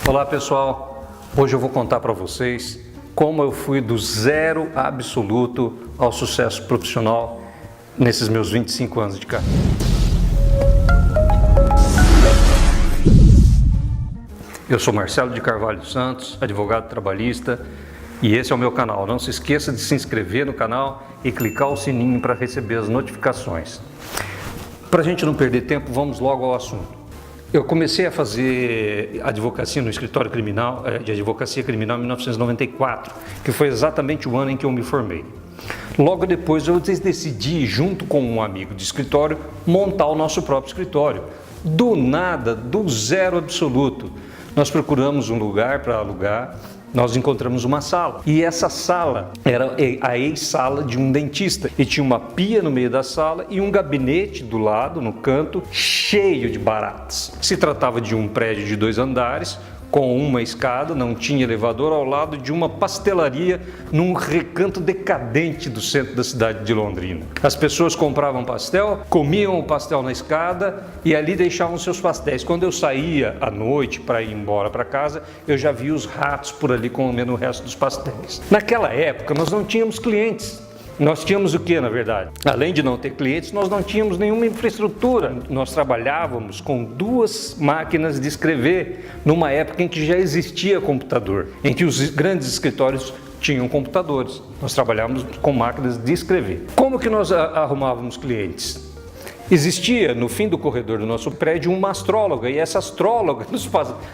Olá pessoal, hoje eu vou contar para vocês como eu fui do zero absoluto ao sucesso profissional nesses meus 25 anos de carreira. Eu sou Marcelo de Carvalho dos Santos, advogado trabalhista, e esse é o meu canal. Não se esqueça de se inscrever no canal e clicar o sininho para receber as notificações. Para a gente não perder tempo, vamos logo ao assunto. Eu comecei a fazer advocacia no escritório criminal, de advocacia criminal em 1994, que foi exatamente o ano em que eu me formei. Logo depois eu decidi, junto com um amigo de escritório, montar o nosso próprio escritório. Do nada, do zero absoluto. Nós procuramos um lugar para alugar, nós encontramos uma sala. E essa sala era a ex-sala de um dentista. E tinha uma pia no meio da sala e um gabinete do lado, no canto, cheio de baratas. Se tratava de um prédio de 2 andares, com uma escada, não tinha elevador, ao lado de uma pastelaria num recanto decadente do centro da cidade de Londrina. As pessoas compravam pastel, comiam o pastel na escada e ali deixavam seus pastéis. Quando eu saía à noite para ir embora para casa, eu já via os ratos por ali comendo o resto dos pastéis. Naquela época nós não tínhamos clientes. Nós tínhamos o que, na verdade? Além de não ter clientes, nós não tínhamos nenhuma infraestrutura. Nós trabalhávamos com 2 máquinas de escrever, numa época em que já existia computador, em que os grandes escritórios tinham computadores. Nós trabalhávamos com máquinas de escrever. Como que nós arrumávamos clientes? Existia, no fim do corredor do nosso prédio, uma astróloga, e essa astróloga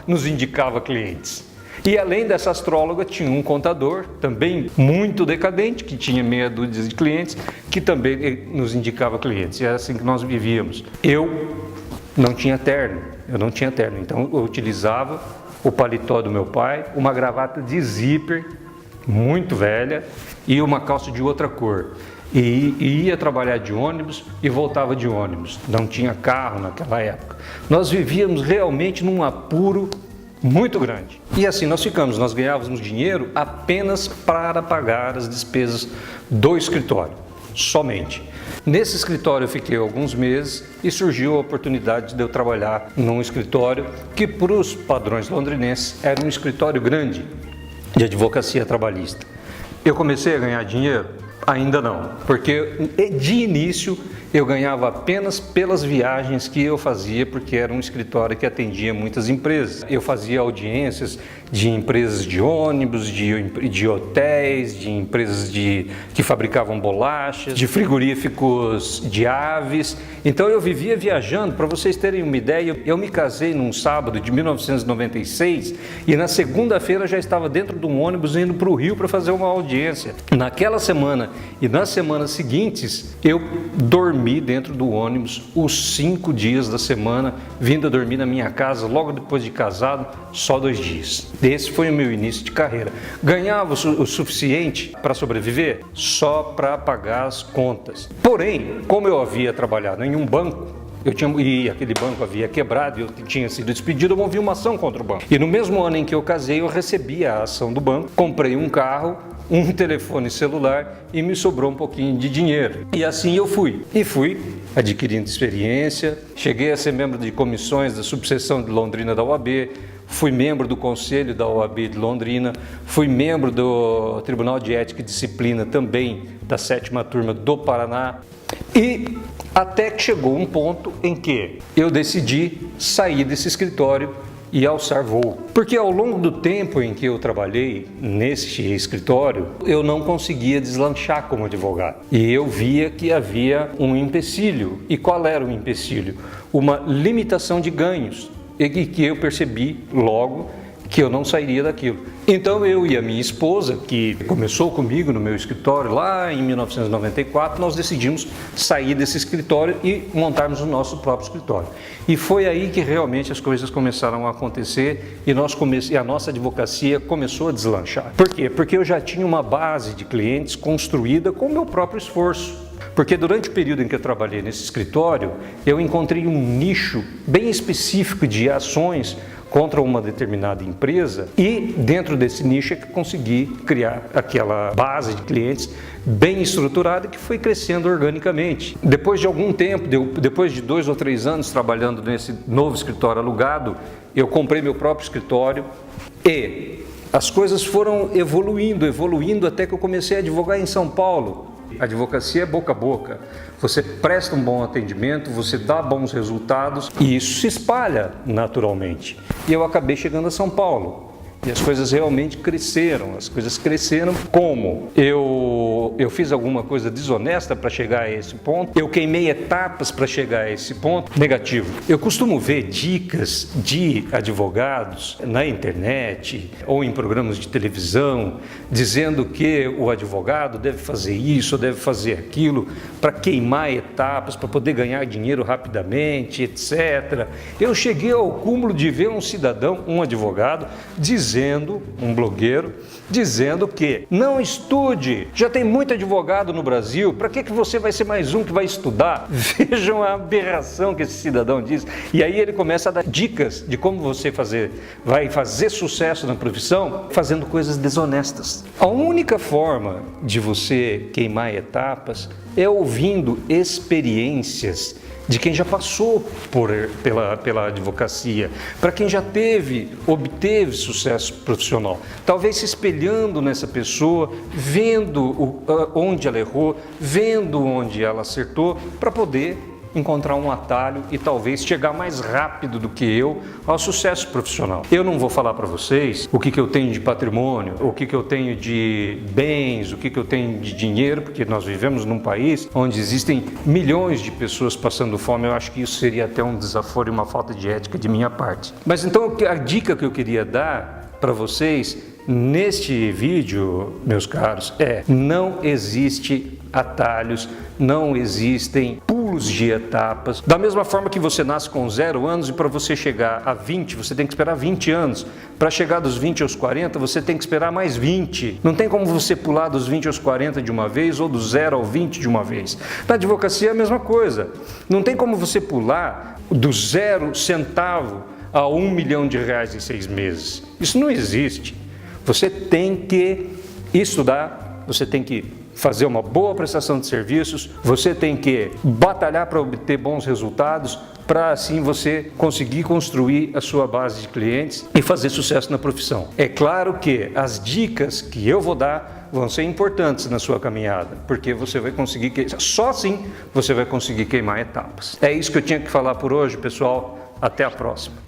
nos indicava clientes. E além dessa astróloga, tinha um contador, também muito decadente, que tinha meia dúzia de clientes, que também nos indicava clientes. E era assim que nós vivíamos. Eu não tinha terno, então eu utilizava o paletó do meu pai, uma gravata de zíper, muito velha, e uma calça de outra cor. E ia trabalhar de ônibus e voltava de ônibus. Não tinha carro naquela época. Nós vivíamos realmente num apuro muito grande. E assim nós ganhávamos dinheiro apenas para pagar as despesas do escritório, somente. Nesse escritório eu fiquei alguns meses e surgiu a oportunidade de eu trabalhar num escritório que, para os padrões londrinenses, era um escritório grande de advocacia trabalhista. Eu comecei a ganhar dinheiro? Ainda não, porque de início eu ganhava apenas pelas viagens que eu fazia, porque era um escritório que atendia muitas empresas. Eu fazia audiências de empresas de ônibus, de hotéis, de empresas que fabricavam bolachas, de frigoríficos de aves. Então eu vivia viajando. Para vocês terem uma ideia, eu me casei num sábado de 1996 e na segunda-feira já estava dentro de um ônibus indo para o Rio para fazer uma audiência. Naquela semana e nas semanas seguintes, eu dormi dentro do ônibus os 5 dias da semana, vindo a dormir na minha casa logo depois de casado, só 2 dias. Esse foi o meu início de carreira. Ganhava o suficiente para sobreviver? Só para pagar as contas. Porém, como eu havia trabalhado em um banco, e aquele banco havia quebrado e eu tinha sido despedido, eu movi uma ação contra o banco. E no mesmo ano em que eu casei, eu recebi a ação do banco, comprei um carro, um telefone celular e me sobrou um pouquinho de dinheiro. E assim eu fui. E fui adquirindo experiência, cheguei a ser membro de comissões da subseção de Londrina da OAB, fui membro do Conselho da OAB de Londrina, fui membro do Tribunal de Ética e Disciplina também da 7ª turma do Paraná. E até que chegou um ponto em que eu decidi sair desse escritório e alçar voo. Porque ao longo do tempo em que eu trabalhei nesse escritório, eu não conseguia deslanchar como advogado. E eu via que havia um empecilho. E qual era o empecilho? Uma limitação de ganhos. E que eu percebi logo que eu não sairia daquilo. Então eu e a minha esposa, que começou comigo no meu escritório lá em 1994, nós decidimos sair desse escritório e montarmos o nosso próprio escritório. E foi aí que realmente as coisas começaram a acontecer e a nossa advocacia começou a deslanchar. Por quê? Porque eu já tinha uma base de clientes construída com o meu próprio esforço. Porque durante o período em que eu trabalhei nesse escritório, eu encontrei um nicho bem específico de ações contra uma determinada empresa e dentro desse nicho é que consegui criar aquela base de clientes bem estruturada que foi crescendo organicamente. Depois de algum tempo, depois de 2 ou 3 anos trabalhando nesse novo escritório alugado, eu comprei meu próprio escritório e as coisas foram evoluindo até que eu comecei a advogar em São Paulo. A advocacia é boca a boca, você presta um bom atendimento, você dá bons resultados e isso se espalha naturalmente. E eu acabei chegando a São Paulo e as coisas realmente cresceram, como? Eu fiz alguma coisa desonesta para chegar a esse ponto, eu queimei etapas para chegar a esse ponto, negativo. Eu costumo ver dicas de advogados na internet ou em programas de televisão, dizendo que o advogado deve fazer isso, deve fazer aquilo, para queimar etapas, para poder ganhar dinheiro rapidamente, etc. Eu cheguei ao cúmulo de ver um cidadão, um advogado, um blogueiro, dizendo que não estude, já tem muito advogado no Brasil, para que você vai ser mais um que vai estudar? Vejam a aberração que esse cidadão diz. E aí ele começa a dar dicas de como você vai fazer sucesso na profissão fazendo coisas desonestas. A única forma de você queimar etapas é ouvindo experiências de quem já passou pela advocacia, para quem já obteve sucesso profissional, talvez se espelhando nessa pessoa, vendo onde ela errou, vendo onde ela acertou, para poder encontrar um atalho e talvez chegar mais rápido do que eu ao sucesso profissional. Eu não vou falar para vocês o que eu tenho de patrimônio, o que eu tenho de bens, o que eu tenho de dinheiro, porque nós vivemos num país onde existem milhões de pessoas passando fome. Eu acho que isso seria até um desaforo e uma falta de ética de minha parte. Mas então a dica que eu queria dar para vocês neste vídeo, meus caros, não existe atalhos, não existem pulos de etapas. Da mesma forma que você nasce com 0 anos e para você chegar a 20, você tem que esperar 20 anos. Para chegar dos 20 aos 40, você tem que esperar mais 20. Não tem como você pular dos 20 aos 40 de uma vez ou do 0 ao 20 de uma vez. Na advocacia é a mesma coisa. Não tem como você pular do 0 centavo a R$1 milhão em 6 meses. Isso não existe. Você tem que estudar, você tem que fazer uma boa prestação de serviços, você tem que batalhar para obter bons resultados, para assim você conseguir construir a sua base de clientes e fazer sucesso na profissão. É claro que as dicas que eu vou dar vão ser importantes na sua caminhada, porque você vai conseguir, só assim você vai conseguir queimar etapas. É isso que eu tinha que falar por hoje, pessoal. Até a próxima.